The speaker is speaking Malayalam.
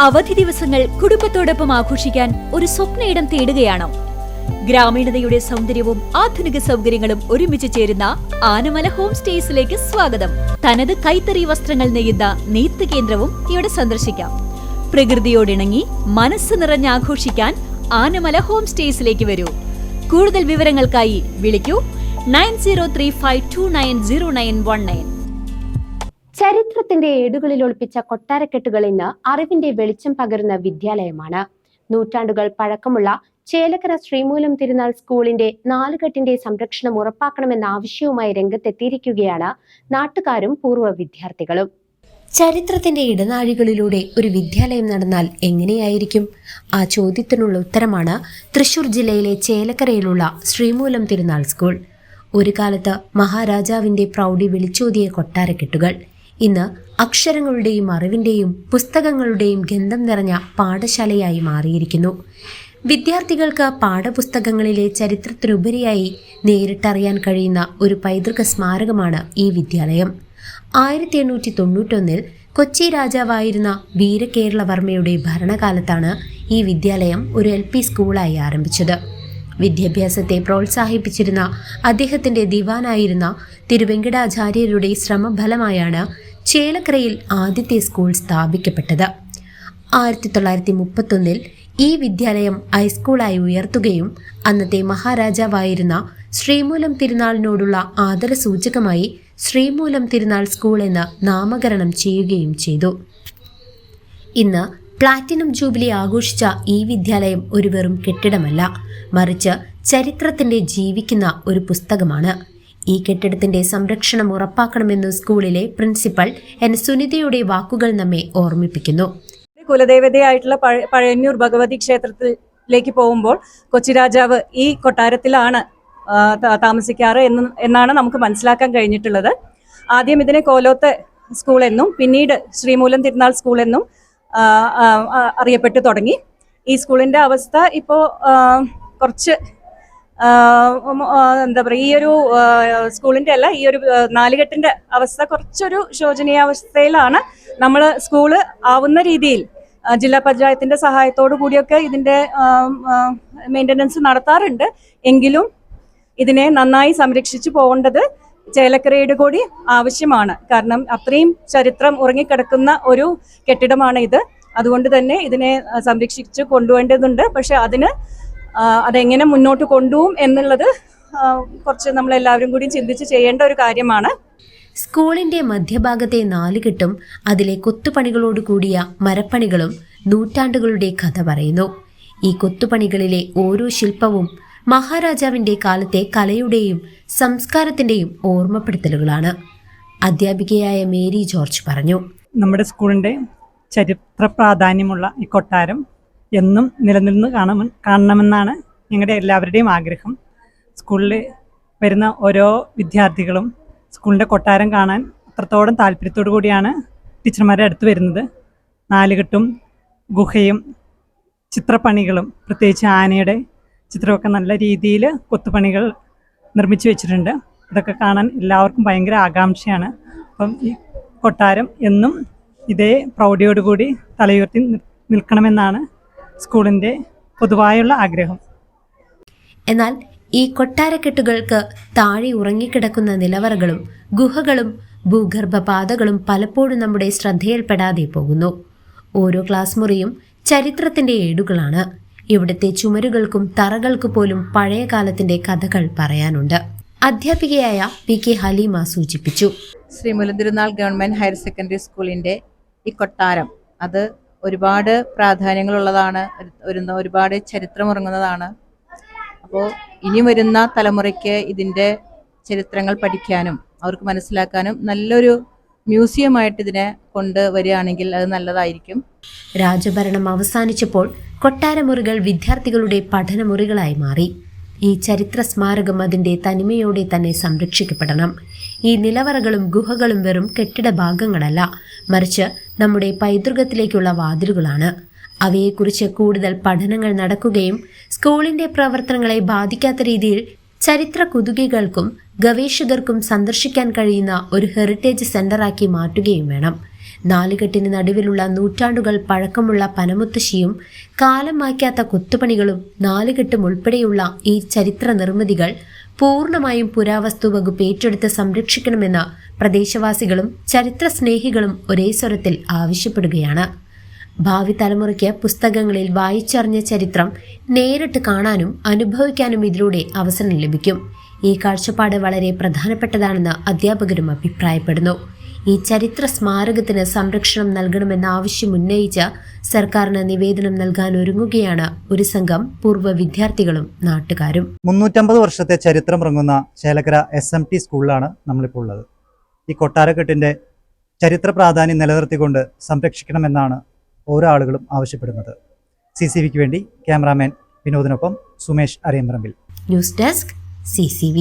അവധി ദിവസങ്ങൾ കുടുംബത്തോടൊപ്പം ആഘോഷിക്കാൻ ഒരു സ്വപ്ന ഇടം തേടുകയാണോ? ഗ്രാമീണതയുടെ സൗന്ദര്യവും ആധുനിക സൗകര്യങ്ങളും ഒരുമിച്ച് ചേരുന്ന ആനമല ഹോം സ്റ്റേസിലേക്ക് സ്വാഗതം. തനത് കൈത്തറി വസ്ത്രങ്ങൾ നെയ്യുന്ന നെയ്ത്ത് കേന്ദ്രവും ഇവിടെ സന്ദർശിക്കാം. പ്രകൃതിയോടിണങ്ങി മനസ്സ് നിറഞ്ഞ് ആഘോഷിക്കാൻ ആനമല ഹോം സ്റ്റേസിലേക്ക് വരൂ. കൂടുതൽ വിവരങ്ങൾക്കായി വിളിക്കൂ 9035290919. ചരിത്രത്തിന്റെ ഏടുകളിൽ ഒളിപ്പിച്ച കൊട്ടാരക്കെട്ടുകൾ ഇന്ന് അറിവിന്റെ വെളിച്ചം പകരുന്ന വിദ്യാലയമാണ്. നൂറ്റാണ്ടുകൾ പഴക്കമുള്ള ചേലക്കര ശ്രീമൂലം തിരുനാൾ സ്കൂളിന്റെ നാലുകെട്ടിന്റെ സംരക്ഷണം ഉറപ്പാക്കണമെന്ന ആവശ്യവുമായി രംഗത്തെത്തിയിരിക്കുകയാണ് നാട്ടുകാരും പൂർവ്വ വിദ്യാർത്ഥികളും. ചരിത്രത്തിന്റെ ഇടനാഴികളിലൂടെ ഒരു വിദ്യാലയം നടന്നാൽ എങ്ങനെയായിരിക്കും? ആ ചോദ്യത്തിനുള്ള ഉത്തരമാണ് തൃശൂർ ജില്ലയിലെ ചേലക്കരയിലുള്ള ശ്രീമൂലം തിരുനാൾ സ്കൂൾ. ഒരു കാലത്ത് മഹാരാജാവിന്റെ പ്രൗഢി വിളിച്ചോതിയ കൊട്ടാരക്കെട്ടുകൾ ഇന്ന് അക്ഷരങ്ങളുടെയും അറിവിന്റെയും പുസ്തകങ്ങളുടെയും ഗന്ധം നിറഞ്ഞ പാഠശാലയായി മാറിയിരിക്കുന്നു. വിദ്യാർത്ഥികൾക്ക് പാഠപുസ്തകങ്ങളിലെ ചരിത്രത്തിനുപരിയായി നേരിട്ടറിയാൻ കഴിയുന്ന ഒരു പൈതൃക സ്മാരകമാണ് ഈ വിദ്യാലയം. 1891 കൊച്ചി രാജാവായിരുന്ന വീരകേരളവർമ്മയുടെ ഭരണകാലത്താണ് ഈ വിദ്യാലയം ഒരു LP സ്കൂളായി ആരംഭിച്ചത്. വിദ്യാഭ്യാസത്തെ പ്രോത്സാഹിപ്പിച്ചിരുന്ന അദ്ദേഹത്തിന്റെ ദിവാനായിരുന്ന തിരുവെങ്കടാചാര്യരുടെ ശ്രമഫലമായാണ് ചേലക്കരയിൽ ആദ്യത്തെ സ്കൂൾ സ്ഥാപിക്കപ്പെട്ടത്. 1931 ഈ വിദ്യാലയം ഹൈസ്കൂളായി ഉയർത്തുകയും അന്നത്തെ മഹാരാജാവായിരുന്ന ശ്രീമൂലം തിരുനാളിനോടുള്ള ആദരസൂചകമായി ശ്രീമൂലം തിരുനാൾ സ്കൂൾ എന്ന് നാമകരണം ചെയ്യുകയും ചെയ്തു. ഇന്ന് പ്ലാറ്റിനം ജൂബിലി ആഘോഷിച്ച ഈ വിദ്യാലയം ഒരു വെറും കെട്ടിടമല്ല, മറിച്ച് ചരിത്രത്തിന്റെ ജീവിക്കുന്ന ഒരു പുസ്തകമാണ്. ഈ കെട്ടിടത്തിന്റെ സംരക്ഷണം ഉറപ്പാക്കണമെന്ന് സ്കൂളിലെ പ്രിൻസിപ്പൽ N. സുനിതയുടെ വാക്കുകൾ നമ്മെ ഓർമ്മിപ്പിക്കുന്നു. കുലദേവതയായിട്ടുള്ള പഴയന്നൂർ ഭഗവതി ക്ഷേത്രത്തിലേക്ക് പോകുമ്പോൾ കൊച്ചി രാജാവ് ഈ കൊട്ടാരത്തിലാണ് താമസിക്കാറ് എന്നാണ് നമുക്ക് മനസ്സിലാക്കാൻ കഴിഞ്ഞിട്ടുള്ളത്. ആദ്യം ഇതിനെ കോലോത്ത് സ്കൂൾ എന്നും പിന്നീട് ശ്രീമൂലം തിരുനാൾ സ്കൂൾ എന്നും അറിയപ്പെട്ടു തുടങ്ങി. ഈ സ്കൂളിന്റെ അവസ്ഥ ഇപ്പോൾ കുറച്ച് എന്താ പറയുക, ഈ ഒരു സ്കൂളിന്റെ അല്ല, ഈ ഒരു നാലുകെട്ടിന്റെ അവസ്ഥ കുറച്ചൊരു ശോചനീയാവസ്ഥയിലാണ്. നമ്മൾ സ്കൂള് ആവുന്ന രീതിയിൽ ജില്ലാ പഞ്ചായത്തിന്റെ സഹായത്തോടു കൂടിയൊക്കെ ഇതിന്റെ മെയിൻ്റനൻസ് നടത്താറുണ്ട്. എങ്കിലും ഇതിനെ നന്നായി സംരക്ഷിച്ചു പോകേണ്ടത് ചേലക്കരയുടെ കൂടി ആവശ്യമാണ്. കാരണം അത്രയും ചരിത്രം ഉറങ്ങിക്കിടക്കുന്ന ഒരു കെട്ടിടമാണ് ഇത്. അതുകൊണ്ട് തന്നെ ഇതിനെ സംരക്ഷിച്ച് കൊണ്ടുപോകേണ്ടതുണ്ട്. പക്ഷെ അതെങ്ങനെ മുന്നോട്ട് കൊണ്ടുപോകും എന്നുള്ളത് കുറച്ച് നമ്മളെല്ലാവരും കൂടി ചിന്തിച്ച് ചെയ്യേണ്ട ഒരു കാര്യമാണ്. സ്കൂളിന്റെ മധ്യഭാഗത്തെ നാലുകെട്ടും അതിലെ കൊത്തുപണികളോട് കൂടിയ മരപ്പണികളും നൂറ്റാണ്ടുകളുടെ കഥ പറയുന്നു. ഈ കൊത്തുപണികളിലെ ഓരോ ശില്പവും മഹാരാജാവിന്റെ കാലത്തെ കലയുടെയും സംസ്കാരത്തിന്റെയും ഓർമ്മപ്പെടുത്തലുകളാണ്. അധ്യാപികയായ മേരി ജോർജ് പറഞ്ഞു. നമ്മുടെ സ്കൂളിന്റെ ചരിത്ര പ്രാധാന്യമുള്ള ഈ കൊട്ടാരം എന്നും നിലനിന്ന് കാണണമെന്നാണ് ഞങ്ങളുടെ എല്ലാവരുടെയും ആഗ്രഹം. സ്കൂളിൽ വരുന്ന ഓരോ വിദ്യാർത്ഥികളും സ്കൂളിൻ്റെ കൊട്ടാരം കാണാൻ അത്രത്തോളം താല്പര്യത്തോടു കൂടിയാണ് ടീച്ചർമാരെ അടുത്ത് വരുന്നത്. നാലുകെട്ടും ഗുഹയും ചിത്രപ്പണികളും, പ്രത്യേകിച്ച് ആനയുടെ ചിത്രമൊക്കെ നല്ല രീതിയിൽ കൊത്തുപണികൾ നിർമ്മിച്ചു വെച്ചിട്ടുണ്ട്. ഇതൊക്കെ കാണാൻ എല്ലാവർക്കും ഭയങ്കര ആകാംക്ഷയാണ്. അപ്പം ഈ കൊട്ടാരം എന്നും ഇതേ പ്രൗഢിയോടുകൂടി തലയുയർത്തി നിൽക്കണമെന്നാണ് സ്കൂളിൻ്റെ പൊതുവായുള്ള ആഗ്രഹം. എന്നാൽ ഈ കൊട്ടാരക്കെട്ടുകൾക്ക് താഴെ ഉറങ്ങിക്കിടക്കുന്ന നിലവറകളും ഗുഹകളും ഭൂഗർഭപാതകളും പലപ്പോഴും നമ്മുടെ ശ്രദ്ധയിൽപ്പെടാതെ പോകുന്നു. ഓരോ ക്ലാസ് മുറിയും ചരിത്രത്തിന്റെ ഏടുകളാണ്. ഇവിടുത്തെ ചുമരുകൾക്കും തറകൾക്ക് പോലും പഴയ കാലത്തിന്റെ കഥകൾ പറയാനുണ്ട്. അധ്യാപികയായ PK ഹലീമ സൂചിപ്പിച്ചു. Sreemoolam Thirunal government higher secondary സ്കൂളിന്റെ ഈ കൊട്ടാരം അത് ഒരുപാട് പ്രാധാന്യങ്ങളുള്ളതാണ്, ഒരുപാട് ചരിത്രമുറങ്ങുന്നതാണ്. അപ്പോൾ ഇനി വരുന്ന തലമുറയ്ക്ക് ഇതിൻ്റെ ചരിത്രങ്ങൾ പഠിക്കാനും അവർക്ക് മനസ്സിലാക്കാനും നല്ലൊരു മ്യൂസിയമായിട്ട് ഇതിനെ കൊണ്ടുവരികയാണെങ്കിൽ അത് നല്ലതായിരിക്കും. രാജഭരണം അവസാനിച്ചപ്പോൾ കൊട്ടാരമുറികൾ വിദ്യാർത്ഥികളുടെ പഠനമുറികളായി മാറി. ഈ ചരിത്ര സ്മാരകം അതിൻ്റെ തനിമയോടെ തന്നെ സംരക്ഷിക്കപ്പെടണം. ഈ നിലവറകളും ഗുഹകളും വെറും കെട്ടിട ഭാഗങ്ങളല്ല, മറിച്ച് നമ്മുടെ പൈതൃകത്തിലേക്കുള്ള വാതിലുകളാണ്. അവയെക്കുറിച്ച് കൂടുതൽ പഠനങ്ങൾ നടക്കുകയും സ്കൂളിന്റെ പ്രവർത്തനങ്ങളെ ബാധിക്കാത്ത രീതിയിൽ ചരിത്ര കുതുകികൾക്കും ഗവേഷകർക്കും സന്ദർശിക്കാൻ കഴിയുന്ന ഒരു ഹെറിറ്റേജ് സെന്ററാക്കി മാറ്റുകയും വേണം. നാലുകെട്ടിന് നടുവിലുള്ള നൂറ്റാണ്ടുകൾ പഴക്കമുള്ള പനമുത്തശ്ശിയും കാലം മായ്ക്കാത്ത കൊത്തുപണികളും നാലുകെട്ടും ഉൾപ്പെടെയുള്ള ഈ ചരിത്ര നിർമ്മിതികൾ പൂർണ്ണമായും പുരാവസ്തു വകുപ്പ് ഏറ്റെടുത്ത് സംരക്ഷിക്കണമെന്ന് പ്രദേശവാസികളും ചരിത്ര സ്നേഹികളും ഒരേ സ്വരത്തിൽ ആവശ്യപ്പെടുകയാണ്. ഭാവി തലമുറയ്ക്ക് പുസ്തകങ്ങളിൽ വായിച്ചറിഞ്ഞ ചരിത്രം നേരിട്ട് കാണാനും അനുഭവിക്കാനും ഇതിലൂടെ അവസരം ലഭിക്കും. ഈ കാഴ്ചപ്പാട് വളരെ പ്രധാനപ്പെട്ടതാണെന്ന് അധ്യാപകരും അഭിപ്രായപ്പെടുന്നു. ഈ ചരിത്ര സ്മാരകത്തിന് സംരക്ഷണം നൽകണമെന്ന ആവശ്യം ഉന്നയിച്ച് സർക്കാരിന് നിവേദനം നൽകാൻ ഒരുങ്ങുകയാണ് ഒരു സംഘം പൂർവ്വ വിദ്യാർത്ഥികളും നാട്ടുകാരും. 350 വർഷത്തെ ചരിത്രമിറങ്ങുന്ന ചേലക്കര SMT സ്കൂളിലാണ് നമ്മളിപ്പോൾ ഉള്ളത്. ഈ കൊട്ടാരക്കെട്ടിൻ്റെ ചരിത്ര പ്രാധാന്യം നിലനിർത്തിക്കൊണ്ട് സംരക്ഷിക്കണമെന്നാണ് ഓരോ ആളുകളും ആവശ്യപ്പെടുന്നത്. CCVക്ക് വേണ്ടി ക്യാമറാമാൻ വിനോദിനൊപ്പം Sumesh Ariyamparambil. News desk CCV.